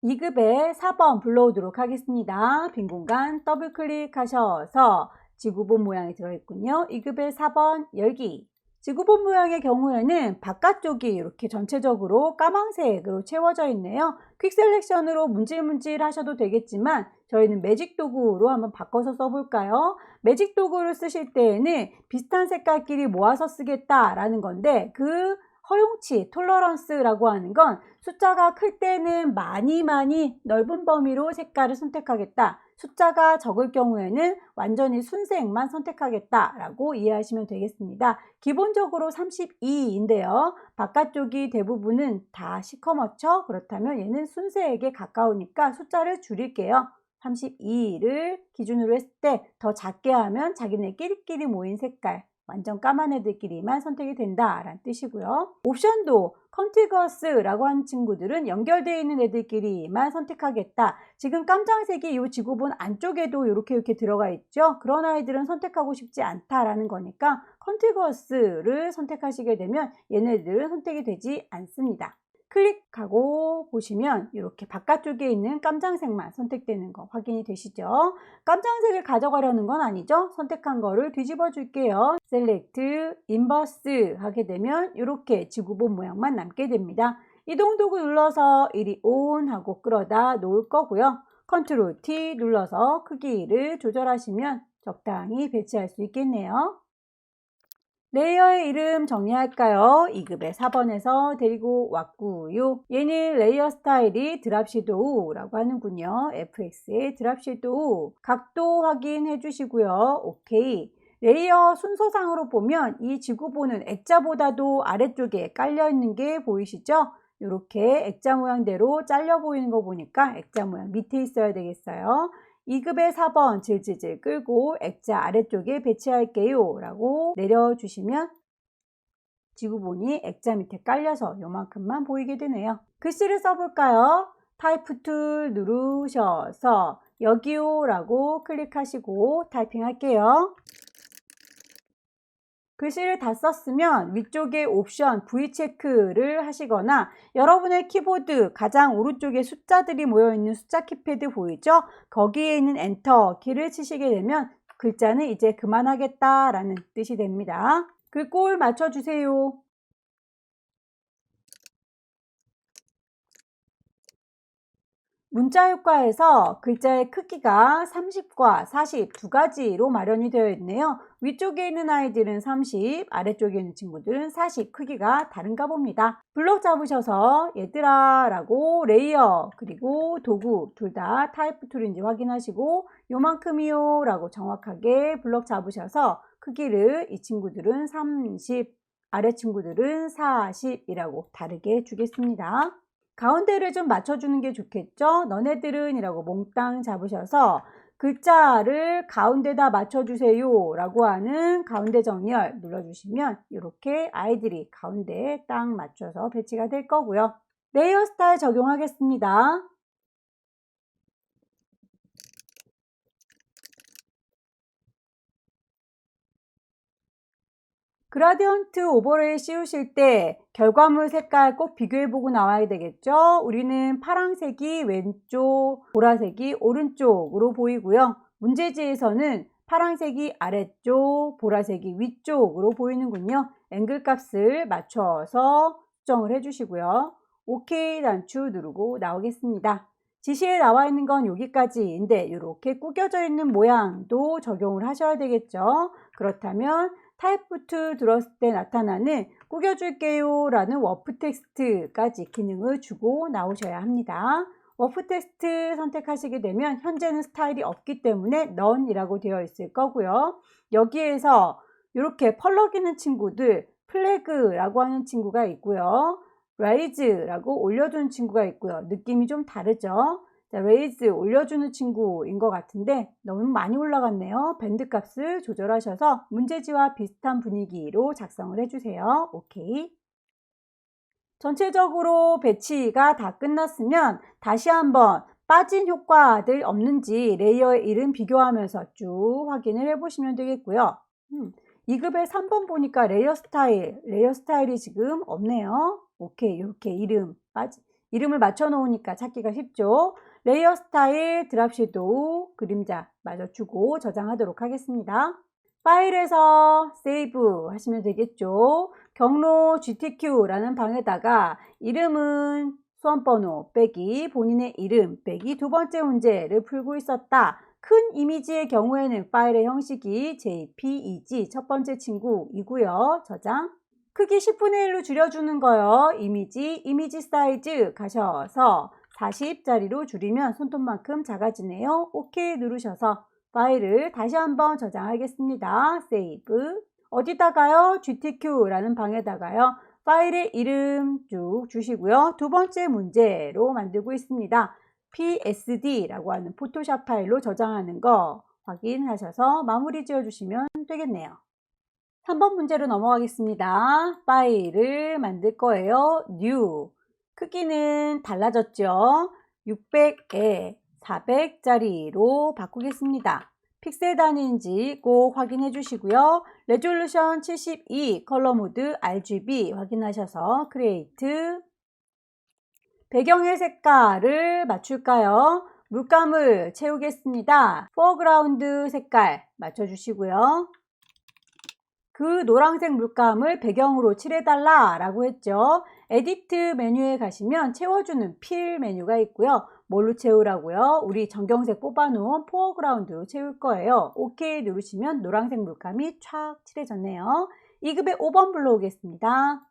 2급의 4번 불러오도록 하겠습니다. 빈 공간 더블 클릭하셔서 지구본 모양이 들어있군요. 2급의 4번 열기 지구본 모양의 경우에는 바깥쪽이 이렇게 전체적으로 까만색으로 채워져 있네요. 퀵 셀렉션으로 문질문질 하셔도 되겠지만 저희는 매직 도구로 한번 바꿔서 써볼까요? 매직 도구를 쓰실 때에는 비슷한 색깔끼리 모아서 쓰겠다라는 건데 그 허용치, 톨러런스라고 하는 건 숫자가 클 때는 많이 넓은 범위로 색깔을 선택하겠다. 숫자가 적을 경우에는 완전히 순색만 선택하겠다라고 이해하시면 되겠습니다. 기본적으로 32인데요. 바깥쪽이 대부분은 다 시커멓죠? 그렇다면 얘는 순색에 가까우니까 숫자를 줄일게요. 32를 기준으로 했을 때 더 작게 하면 자기네끼리 모인 색깔 완전 까만 애들끼리만 선택이 된다라는 뜻이고요. 옵션도 컨티거스라고 하는 친구들은 연결되어 있는 애들끼리만 선택하겠다. 지금 깜장색이 이 지구본 안쪽에도 이렇게 들어가 있죠. 그런 아이들은 선택하고 싶지 않다라는 거니까 컨티거스를 선택하시게 되면 얘네들은 선택이 되지 않습니다. 클릭하고 보시면 이렇게 바깥쪽에 있는 깜장색만 선택되는 거 확인이 되시죠? 깜장색을 가져가려는 건 아니죠? 선택한 거를 뒤집어 줄게요. 셀렉트, 인버스 하게 되면 이렇게 지구본 모양만 남게 됩니다. 이동 도구 눌러서 이리 온 하고 끌어다 놓을 거고요. 컨트롤 T 눌러서 크기를 조절하시면 적당히 배치할 수 있겠네요. 레이어의 이름 정리할까요? 2급의 4번에서 데리고 왔고요. 얘는 레이어 스타일이 드랍 섀도우라고 하는군요. FX의 드랍 섀도우. 각도 확인해 주시고요. 오케이. 레이어 순서상으로 보면 이 지구본은 액자보다도 아래쪽에 깔려 있는 게 보이시죠? 이렇게 액자 모양대로 잘려 보이는 거 보니까 액자 모양 밑에 있어야 되겠어요. 2급의 4번 질질질 끌고 액자 아래쪽에 배치할게요 라고 내려주시면 지구본이 액자 밑에 깔려서 요만큼만 보이게 되네요. 글씨를 써볼까요? 타이프 툴 누르셔서 여기요 라고 클릭하시고 타이핑 할게요. 글씨를 다 썼으면 위쪽에 옵션 V 체크를 하시거나 여러분의 키보드 가장 오른쪽에 숫자들이 모여있는 숫자 키패드 보이죠? 거기에 있는 엔터 키를 치시게 되면 글자는 이제 그만하겠다 라는 뜻이 됩니다. 글꼴 맞춰주세요. 문자 효과에서 글자의 크기가 30과 40 두 가지로 마련이 되어 있네요. 위쪽에 있는 아이들은 30, 아래쪽에 있는 친구들은 40 크기가 다른가 봅니다. 블럭 잡으셔서 얘들아 라고 레이어 그리고 도구 둘 다 타이프 툴인지 확인하시고 요만큼이요 라고 정확하게 블럭 잡으셔서 크기를 이 친구들은 30, 아래 친구들은 40이라고 다르게 주겠습니다. 가운데를 좀 맞춰주는 게 좋겠죠? 너네들은 이라고 몽땅 잡으셔서 글자를 가운데다 맞춰주세요 라고 하는 가운데 정렬 눌러주시면 이렇게 아이들이 가운데에 딱 맞춰서 배치가 될 거고요. 레이어 스타일 적용하겠습니다. 그라디언트 오버레이 씌우실 때 결과물 색깔 꼭 비교해보고 나와야 되겠죠? 우리는 파란색이 왼쪽, 보라색이 오른쪽으로 보이고요. 문제지에서는 파란색이 아래쪽, 보라색이 위쪽으로 보이는군요. 앵글 값을 맞춰서 수정을 해주시고요. OK 단추 누르고 나오겠습니다. 지시에 나와 있는 건 여기까지인데 이렇게 구겨져 있는 모양도 적용을 하셔야 되겠죠. 그렇다면 타이프 툴 들었을 때 나타나는 구겨줄게요 라는 워프 텍스트까지 기능을 주고 나오셔야 합니다. 워프 텍스트 선택하시게 되면 현재는 스타일이 없기 때문에 None이라고 되어 있을 거고요. 여기에서 이렇게 펄럭이는 친구들 플래그라고 하는 친구가 있고요. Raise라고 올려주는 친구가 있고요. 느낌이 좀 다르죠. 자, 레이즈 올려주는 친구인 것 같은데 너무 많이 올라갔네요. 밴드 값을 조절하셔서 문제지와 비슷한 분위기로 작성을 해주세요. 오케이. 전체적으로 배치가 다 끝났으면 다시 한번 빠진 효과들 없는지 레이어의 이름 비교하면서 쭉 확인을 해보시면 되겠고요. 2급의 3번 보니까 레이어 스타일이 지금 없네요. 오케이, 이렇게 이름을 맞춰 놓으니까 찾기가 쉽죠. 레이어 스타일 드랍 섀도우 그림자 맞춰주고 저장하도록 하겠습니다. 파일에서 세이브 하시면 되겠죠. 경로 GTQ라는 방에다가 이름은 수험번호 빼기 본인의 이름 빼기 두 번째 문제를 풀고 있었다. 큰 이미지의 경우에는 파일의 형식이 JPEG 첫 번째 친구이고요. 저장. 크기 10분의 1로 줄여주는 거요. 이미지 사이즈 가셔서 40짜리로 줄이면 손톱만큼 작아지네요. OK 누르셔서 파일을 다시 한번 저장하겠습니다. 세이브. 어디다가요? GTQ라는 방에다가요. 파일의 이름 쭉 주시고요. 두 번째 문제로 만들고 있습니다. PSD라고 하는 포토샵 파일로 저장하는 거 확인하셔서 마무리 지어주시면 되겠네요. 3번 문제로 넘어가겠습니다. 파일을 만들 거예요. New. 크기는 달라졌죠. 600에 400짜리로 바꾸겠습니다. 픽셀 단위인지 꼭 확인해 주시고요. 레졸루션 72, 컬러 모드 RGB 확인하셔서 크리에이트. 배경의 색깔을 맞출까요? 물감을 채우겠습니다. 포어그라운드 색깔 맞춰주시고요. 그 노란색 물감을 배경으로 칠해달라 라고 했죠. 에디트 메뉴에 가시면 채워주는 필 메뉴가 있고요. 뭘로 채우라고요? 우리 정경색 뽑아놓은 포어그라운드로 채울 거예요. 오케이 누르시면 노란색 물감이 촥 칠해졌네요. 2급의 5번 불러오겠습니다.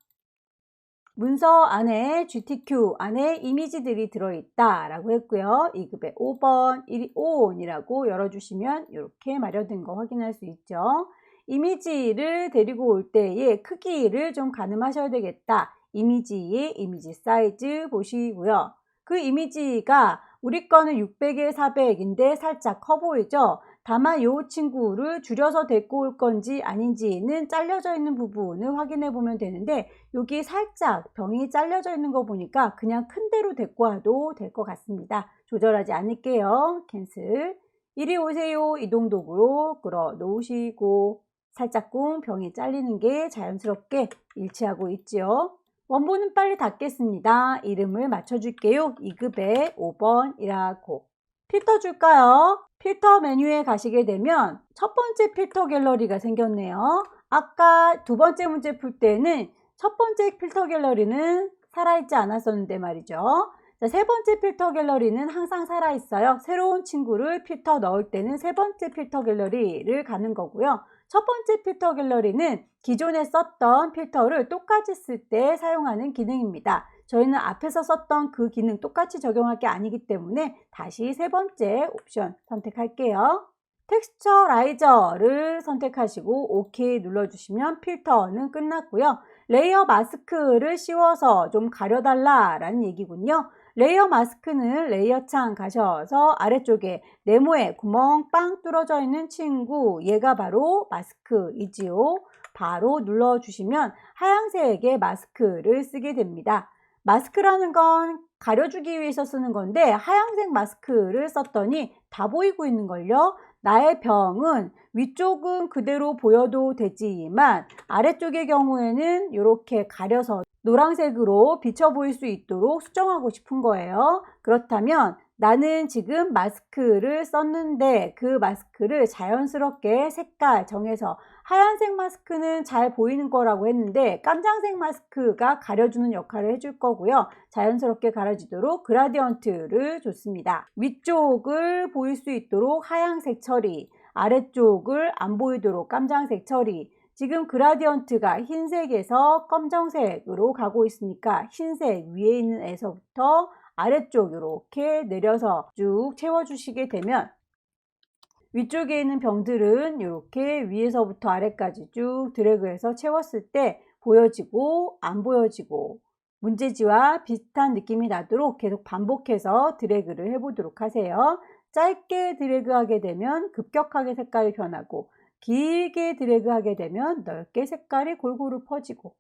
문서 안에 GTQ 안에 이미지들이 들어있다 라고 했고요. 2급의 5번 1이 OON이라고 열어주시면 이렇게 마련된 거 확인할 수 있죠. 이미지를 데리고 올 때의 크기를 좀 가늠하셔야 되겠다. 이미지의 이미지 사이즈 보시고요. 그 이미지가 우리 거는 600에 400인데 살짝 커 보이죠? 다만 이 친구를 줄여서 데리고 올 건지 아닌지는 잘려져 있는 부분을 확인해 보면 되는데 여기 살짝 병이 잘려져 있는 거 보니까 그냥 큰 대로 데리고 와도 될 것 같습니다. 조절하지 않을게요. 캔슬. 이리 오세요. 이동도구로 끌어 놓으시고 살짝쿵 병이 잘리는 게 자연스럽게 일치하고 있지요. 원본은 빨리 닫겠습니다. 이름을 맞춰줄게요. 2급의 5번이라고. 필터 줄까요? 필터 메뉴에 가시게 되면 첫 번째 필터 갤러리가 생겼네요. 아까 두 번째 문제 풀 때는 첫 번째 필터 갤러리는 살아있지 않았었는데 말이죠. 자, 세 번째 필터 갤러리는 항상 살아있어요. 새로운 친구를 필터 넣을 때는 세 번째 필터 갤러리를 가는 거고요. 첫 번째 필터 갤러리는 기존에 썼던 필터를 똑같이 쓸 때 사용하는 기능입니다. 저희는 앞에서 썼던 그 기능 똑같이 적용할 게 아니기 때문에 다시 세 번째 옵션 선택할게요. 텍스처라이저를 선택하시고 OK 눌러주시면 필터는 끝났고요. 레이어 마스크를 씌워서 좀 가려달라 라는 얘기군요. 레이어 마스크는 레이어 창 가셔서 아래쪽에 네모에 구멍 빵 뚫어져 있는 친구, 얘가 바로 마스크이지요. 바로 눌러주시면 하얀색의 마스크를 쓰게 됩니다. 마스크라는 건 가려주기 위해서 쓰는 건데 하얀색 마스크를 썼더니 다 보이고 있는걸요. 나의 병은 위쪽은 그대로 보여도 되지만 아래쪽의 경우에는 이렇게 가려서 노란색으로 비쳐 보일 수 있도록 수정하고 싶은 거예요. 그렇다면 나는 지금 마스크를 썼는데 그 마스크를 자연스럽게 색깔 정해서 하얀색 마스크는 잘 보이는 거라고 했는데 깜장색 마스크가 가려주는 역할을 해줄 거고요. 자연스럽게 가려지도록 그라디언트를 줬습니다. 위쪽을 보일 수 있도록 하얀색 처리, 아래쪽을 안 보이도록 깜장색 처리. 지금 그라디언트가 흰색에서 검정색으로 가고 있으니까 흰색 위에 있는 에서부터 아래쪽 이렇게 내려서 쭉 채워주시게 되면 위쪽에 있는 병들은 이렇게 위에서부터 아래까지 쭉 드래그해서 채웠을 때 보여지고 안 보여지고 문제지와 비슷한 느낌이 나도록 계속 반복해서 드래그를 해보도록 하세요. 짧게 드래그하게 되면 급격하게 색깔이 변하고 길게 드래그하게 되면 넓게 색깔이 골고루 퍼지고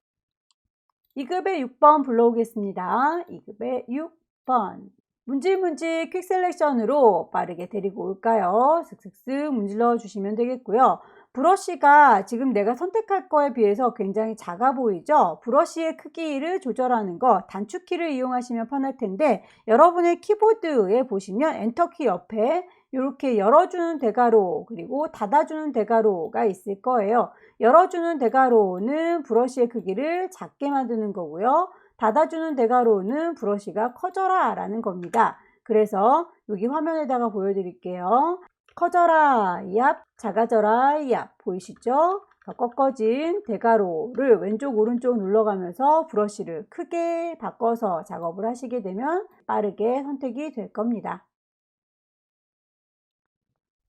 2급의 6번 불러오겠습니다. 2급의 6번 문질문질 퀵 셀렉션으로 빠르게 데리고 올까요? 슥슥슥 문질러 주시면 되겠고요. 브러쉬가 지금 내가 선택할 거에 비해서 굉장히 작아 보이죠? 브러쉬의 크기를 조절하는 거 단축키를 이용하시면 편할 텐데 여러분의 키보드에 보시면 엔터키 옆에 이렇게 열어주는 대괄호 그리고 닫아주는 대괄호가 있을 거예요. 열어주는 대괄호는 브러쉬의 크기를 작게 만드는 거고요. 닫아주는 대괄호는 브러쉬가 커져라 라는 겁니다. 그래서 여기 화면에다가 보여드릴게요. 커져라 얍, 작아져라 얍 보이시죠? 꺾어진 대괄호를 왼쪽 오른쪽 눌러가면서 브러쉬를 크게 바꿔서 작업을 하시게 되면 빠르게 선택이 될 겁니다.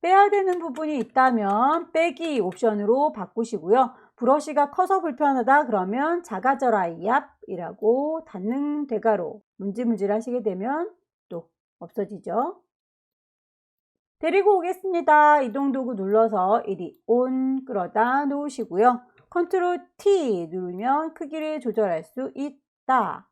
빼야 되는 부분이 있다면 빼기 옵션으로 바꾸시고요. 브러쉬가 커서 불편하다 그러면 작아져라 얍 이라고 닫는 대괄호 문질문질 하시게 되면 또 없어지죠. 데리고 오겠습니다. 이동도구 눌러서 이리 온 끌어다 놓으시고요. 컨트롤 T 누르면 크기를 조절할 수 있다.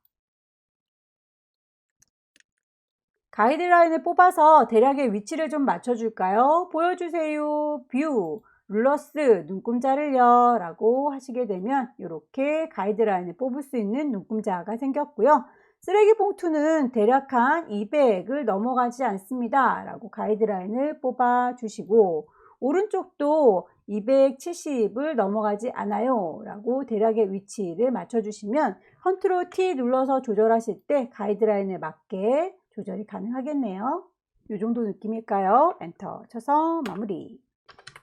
가이드라인을 뽑아서 대략의 위치를 좀 맞춰줄까요? 보여주세요. 뷰, 룰러스, 눈금자를요 라고 하시게 되면 이렇게 가이드라인을 뽑을 수 있는 눈금자가 생겼고요. 쓰레기 봉투는 대략 한 200을 넘어가지 않습니다 라고 가이드라인을 뽑아 주시고 오른쪽도 270을 넘어가지 않아요 라고 대략의 위치를 맞춰 주시면 컨트롤 T 눌러서 조절하실 때 가이드라인에 맞게 조절이 가능하겠네요. 이 정도 느낌일까요? 엔터 쳐서 마무리.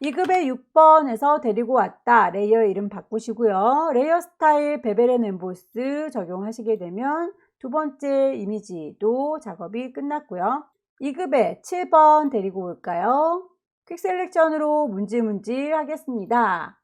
2급의 6번에서 데리고 왔다. 레이어 이름 바꾸시고요. 레이어 스타일 베벨 엠보스 적용하시게 되면 두 번째 이미지도 작업이 끝났고요. 2급의 7번 데리고 올까요? 퀵 셀렉션으로 문질문질 하겠습니다.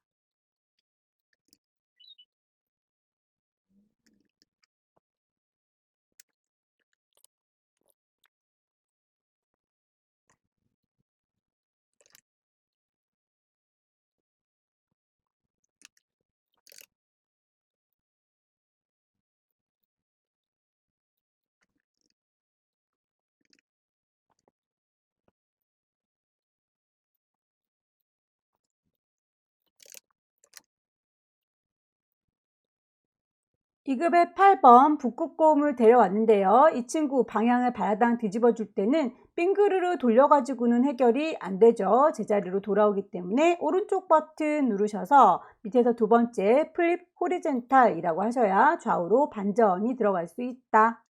(2급의 8번) 북극곰을 데려왔는데요. 이 친구 방향을 바라당 뒤집어 줄 때는 빙그르르 돌려가지고는 해결이 안 되죠. 제자리로 돌아오기 때문에 오른쪽 버튼 누르셔서 밑에서 두 번째 플립 호리젠탈이라고 하셔야 좌우로 반전이 들어갈 수 있다.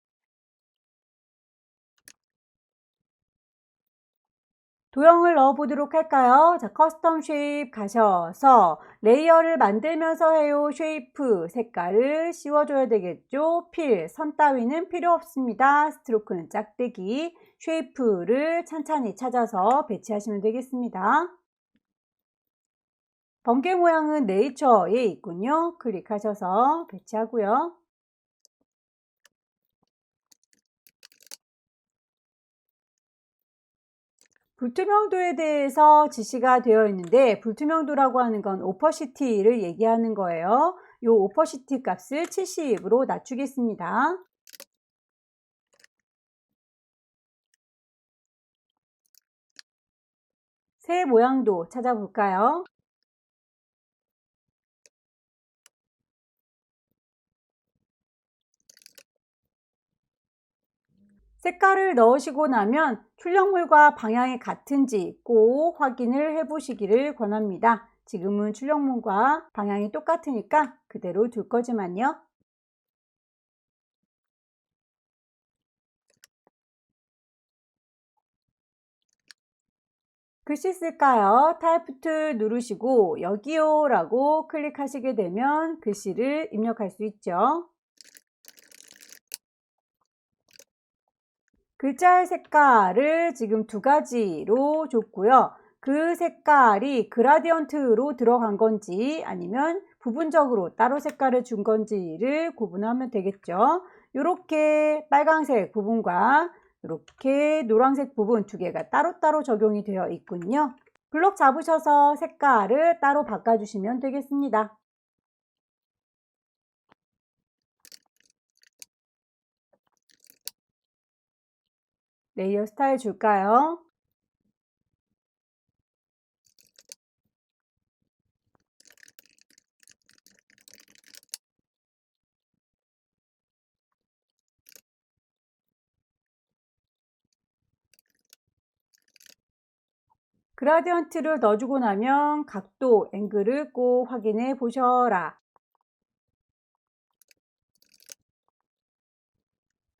도형을 넣어 보도록 할까요? 자, 커스텀 쉐입 가셔서 레이어를 만들면서 해요. 쉐이프 색깔을 씌워줘야 되겠죠. 필, 선 따위는 필요 없습니다. 스트로크는 짝대기, 쉐이프를 찬찬히 찾아서 배치하시면 되겠습니다. 번개 모양은 네이처에 있군요. 클릭하셔서 배치하고요. 불투명도에 대해서 지시가 되어 있는데 불투명도라고 하는 건 오퍼시티를 얘기하는 거예요. 이 오퍼시티 값을 70으로 낮추겠습니다. 새 모양도 찾아볼까요? 색깔을 넣으시고 나면 출력물과 방향이 같은지 꼭 확인을 해 보시기를 권합니다. 지금은 출력물과 방향이 똑같으니까 그대로 둘 거지만요. 글씨 쓸까요? 타입 툴 누르시고 여기요 라고 클릭하시게 되면 글씨를 입력할 수 있죠. 글자의 색깔을 지금 두 가지로 줬고요. 그 색깔이 그라디언트로 들어간 건지 아니면 부분적으로 따로 색깔을 준 건지를 구분하면 되겠죠. 이렇게 빨간색 부분과 이렇게 노란색 부분 두 개가 따로따로 적용이 되어 있군요. 블록 잡으셔서 색깔을 따로 바꿔주시면 되겠습니다. 레이어 스타일 줄까요? 그라디언트를 넣어주고 나면 각도, 앵글을 꼭 확인해 보셔라.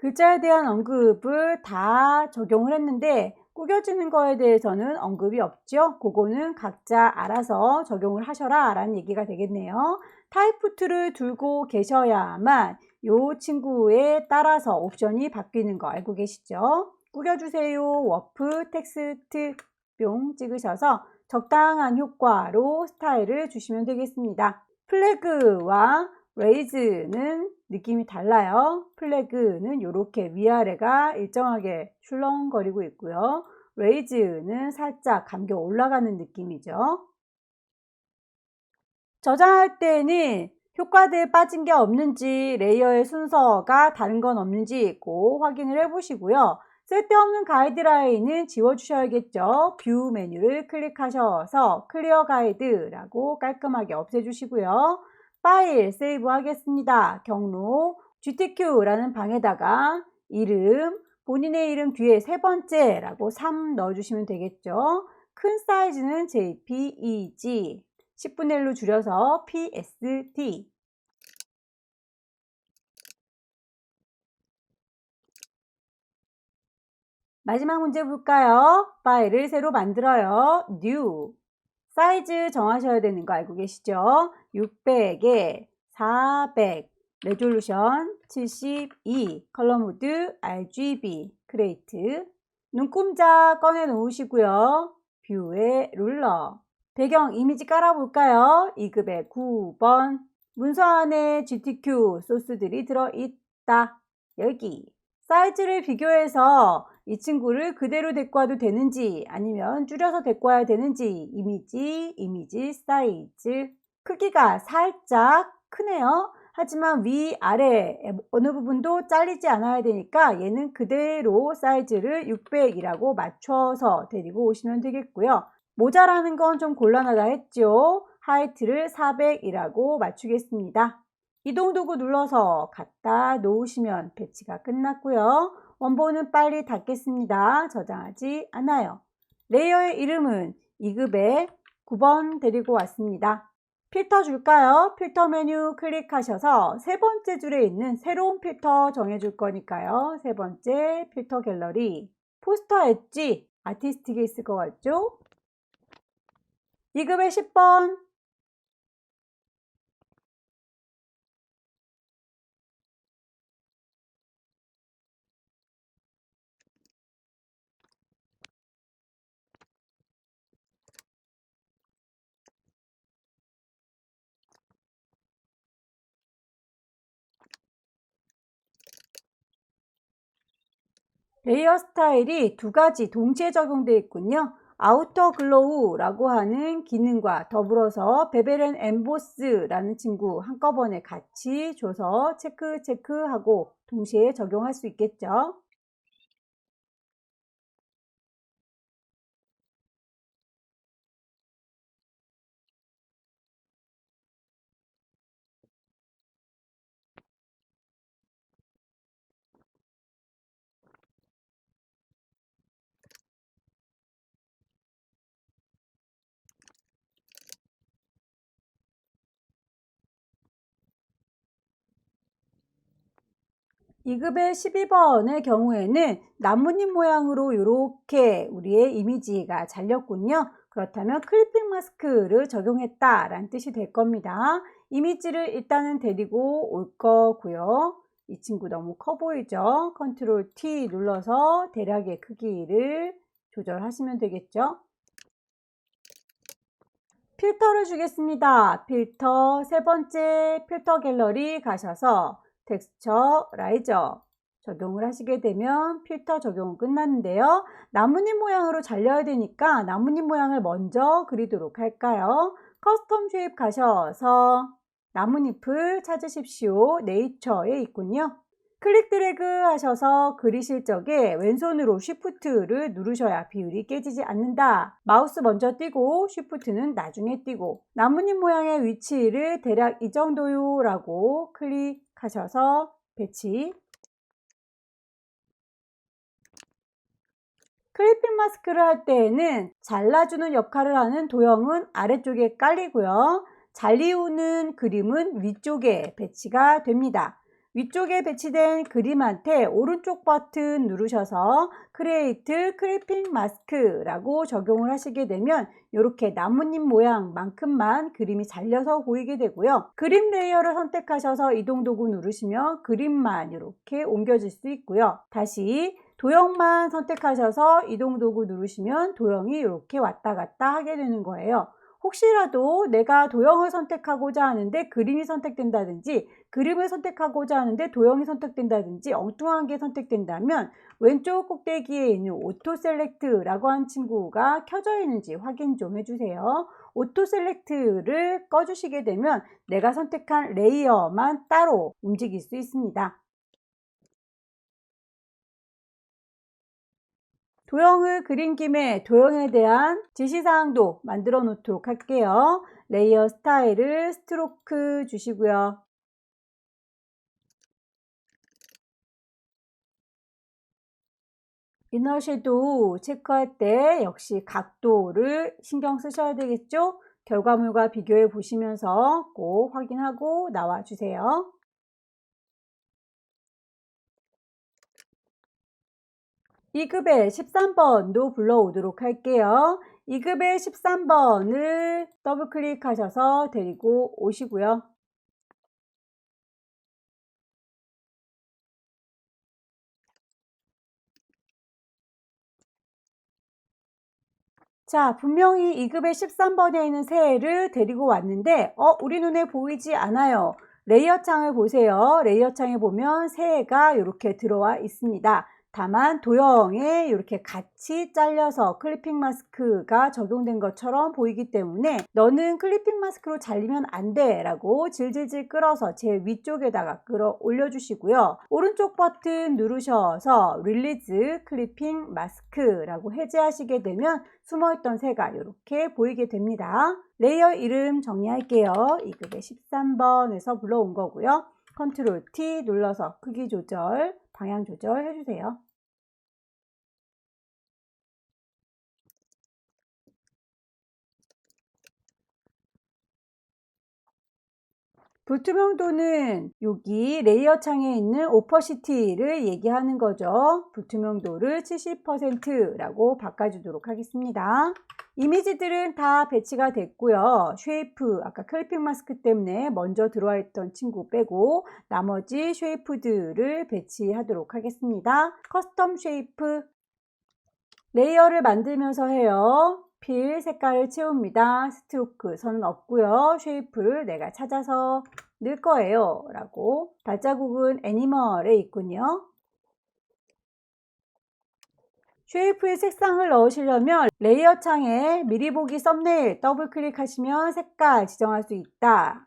글자에 대한 언급을 다 적용을 했는데 구겨지는 거에 대해서는 언급이 없죠. 그거는 각자 알아서 적용을 하셔라 라는 얘기가 되겠네요. 타입푸트를 두고 계셔야만 이 친구에 따라서 옵션이 바뀌는 거 알고 계시죠? 구겨주세요. 워프 텍스트 뿅 찍으셔서 적당한 효과로 스타일을 주시면 되겠습니다. 플래그와 레이즈는 느낌이 달라요. 플래그는 이렇게 위아래가 일정하게 출렁거리고 있고요. 레이즈는 살짝 감겨 올라가는 느낌이죠. 저장할 때는 효과들 빠진 게 없는지 레이어의 순서가 다른 건 없는지 꼭 확인을 해 보시고요. 쓸데없는 가이드라인은 지워주셔야겠죠. 뷰 메뉴를 클릭하셔서 클리어 가이드라고 깔끔하게 없애주시고요. 파일 세이브 하겠습니다. 경로 GTQ라는 방에다가 이름, 본인의 이름 뒤에 세 번째라고 3 넣어주시면 되겠죠. 큰 사이즈는 JPEG 10분의 1로 줄여서 PSD 마지막 문제 볼까요? 파일을 새로 만들어요. New. 사이즈 정하셔야 되는 거 알고 계시죠? 600에 400. 레졸루션 72. 컬러 모드 RGB. 크레이트. 눈동자 꺼내 놓으시고요. 뷰의 룰러. 배경 이미지 깔아볼까요? 2급의 9번. 문서 안에 GTQ 소스들이 들어있다. 여기. 사이즈를 비교해서 이 친구를 그대로 데리고 와도 되는지 아니면 줄여서 데리고 와야 되는지 이미지 사이즈. 크기가 살짝 크네요. 하지만 위아래 어느 부분도 잘리지 않아야 되니까 얘는 그대로 사이즈를 600이라고 맞춰서 데리고 오시면 되겠고요. 모자라는 건 좀 곤란하다 했죠. 하이트를 400이라고 맞추겠습니다. 이동 도구 눌러서 갖다 놓으시면 배치가 끝났고요. 원본은 빨리 닫겠습니다. 저장하지 않아요. 레이어의 이름은 2급의 9번 데리고 왔습니다. 필터 줄까요? 필터 메뉴 클릭하셔서 세 번째 줄에 있는 새로운 필터 정해줄 거니까요. 세 번째 필터 갤러리. 포스터 엣지 아티스틱에 있을 것 같죠? 2급의 10번. 레이어 스타일이 두 가지 동시에 적용되어 있군요. 아우터 글로우라고 하는 기능과 더불어서 베벨 앤 엠보스라는 친구 한꺼번에 같이 줘서 체크하고 동시에 적용할 수 있겠죠. 이 급의 12번의 경우에는 나뭇잎 모양으로 이렇게 우리의 이미지가 잘렸군요. 그렇다면 클리핑 마스크를 적용했다라는 뜻이 될 겁니다. 이미지를 일단은 데리고 올 거고요. 이 친구 너무 커 보이죠? 컨트롤 T 눌러서 대략의 크기를 조절하시면 되겠죠. 필터를 주겠습니다. 필터 세 번째 필터 갤러리 가셔서 텍스처 라이저 적용을 하시게 되면 필터 적용은 끝났는데요. 나뭇잎 모양으로 잘려야 되니까 나뭇잎 모양을 먼저 그리도록 할까요? 커스텀 쉐입 가셔서 나뭇잎을 찾으십시오. 네이처에 있군요. 클릭 드래그 하셔서 그리실 적에 왼손으로 쉬프트를 누르셔야 비율이 깨지지 않는다. 마우스 먼저 띄고 쉬프트는 나중에 띄고 나뭇잎 모양의 위치를 대략 이 정도요 라고 클릭하셔서 배치. 클리핑 마스크를 할 때에는 잘라주는 역할을 하는 도형은 아래쪽에 깔리고요. 잘리우는 그림은 위쪽에 배치가 됩니다. 위쪽에 배치된 그림한테 오른쪽 버튼 누르셔서 크리에이트 클리핑 마스크라고 적용을 하시게 되면 이렇게 나뭇잎 모양만큼만 그림이 잘려서 보이게 되고요. 그림 레이어를 선택하셔서 이동 도구 누르시면 그림만 이렇게 옮겨질 수 있고요. 다시 도형만 선택하셔서 이동 도구 누르시면 도형이 이렇게 왔다 갔다 하게 되는 거예요. 혹시라도 내가 도형을 선택하고자 하는데 그림이 선택된다든지 그림을 선택하고자 하는데 도형이 선택된다든지 엉뚱한 게 선택된다면 왼쪽 꼭대기에 있는 오토 셀렉트라고 한 친구가 켜져 있는지 확인 좀 해주세요. 오토 셀렉트를 꺼주시게 되면 내가 선택한 레이어만 따로 움직일 수 있습니다. 도형을 그린 김에 도형에 대한 지시사항도 만들어 놓도록 할게요. 레이어 스타일을 스트로크 주시고요. 이너 섀도우 체크할 때 역시 각도를 신경 쓰셔야 되겠죠? 결과물과 비교해 보시면서 꼭 확인하고 나와 주세요. 2급의 13번도 불러오도록 할게요. 2급의 13번을 더블 클릭하셔서 데리고 오시고요. 자, 분명히 2급의 13번에 있는 새를 데리고 왔는데 우리 눈에 보이지 않아요. 레이어 창을 보세요. 레이어 창에 보면 새가 이렇게 들어와 있습니다. 다만 도형에 이렇게 같이 잘려서 클리핑 마스크가 적용된 것처럼 보이기 때문에 너는 클리핑 마스크로 잘리면 안 돼 라고 질질질 끌어서 제 위쪽에다가 끌어 올려주시고요. 오른쪽 버튼 누르셔서 릴리즈 클리핑 마스크라고 해제하시게 되면 숨어있던 새가 이렇게 보이게 됩니다. 레이어 이름 정리할게요. 2급의 13번에서 불러온 거고요. 컨트롤 T 눌러서 크기 조절, 방향 조절 해주세요. 불투명도는 여기 레이어 창에 있는 오퍼시티를 얘기하는 거죠. 불투명도를 70%라고 바꿔주도록 하겠습니다. 이미지들은 다 배치가 됐고요. 쉐이프, 아까 클리핑 마스크 때문에 먼저 들어와 있던 친구 빼고 나머지 쉐이프들을 배치하도록 하겠습니다. 커스텀 쉐이프 레이어를 만들면서 해요. 필 색깔을 채웁니다. 스트로크 선은 없고요. 쉐이프를 내가 찾아서 넣을 거예요 라고. 발자국은 애니멀에 있군요. 쉐이프의 색상을 넣으시려면 레이어 창에 미리 보기 썸네일 더블 클릭하시면 색깔 지정할 수 있다.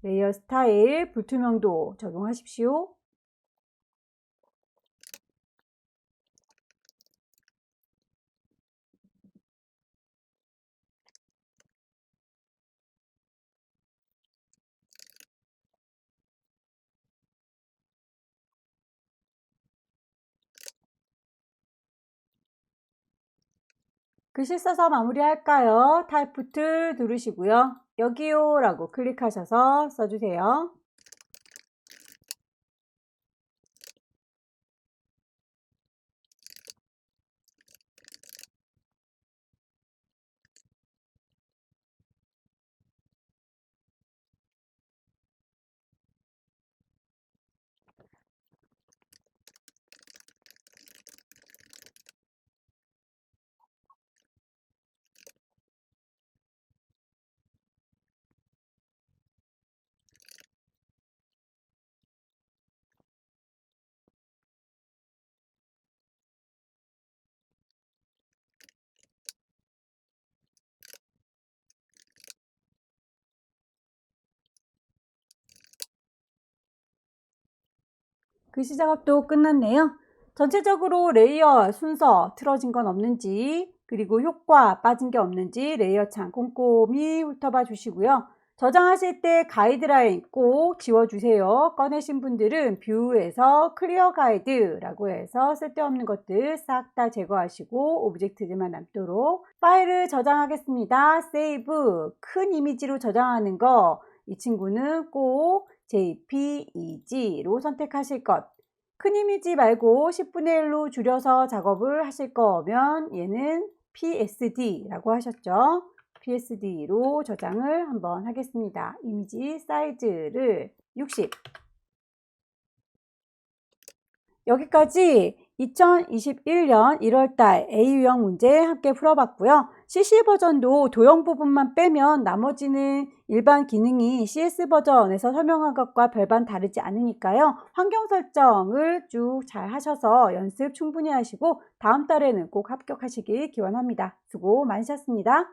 레이어 스타일 불투명도 적용하십시오. 글씨 써서 마무리할까요? 타입 툴 누르시고요. 여기요 라고 클릭하셔서 써주세요. 글씨 작업도 끝났네요. 전체적으로 레이어 순서 틀어진 건 없는지 그리고 효과 빠진 게 없는지 레이어 창 꼼꼼히 훑어봐 주시고요. 저장하실 때 가이드라인 꼭 지워주세요. 꺼내신 분들은 뷰에서 클리어 가이드라고 해서 쓸데없는 것들 싹 다 제거하시고 오브젝트들만 남도록 파일을 저장하겠습니다. 세이브 큰 이미지로 저장하는 거 이 친구는 꼭 JPEG로 선택하실 것. 큰 이미지 말고 10분의 1로 줄여서 작업을 하실 거면 얘는 PSD라고 하셨죠. PSD로 저장을 한번 하겠습니다. 이미지 사이즈를 60. 여기까지 2021년 1월달 A유형 문제 함께 풀어봤고요. CC 버전도 도형 부분만 빼면 나머지는 일반 기능이 CS 버전에서 설명한 것과 별반 다르지 않으니까요. 환경 설정을 쭉 잘 하셔서 연습 충분히 하시고 다음 달에는 꼭 합격하시길 기원합니다. 수고 많으셨습니다.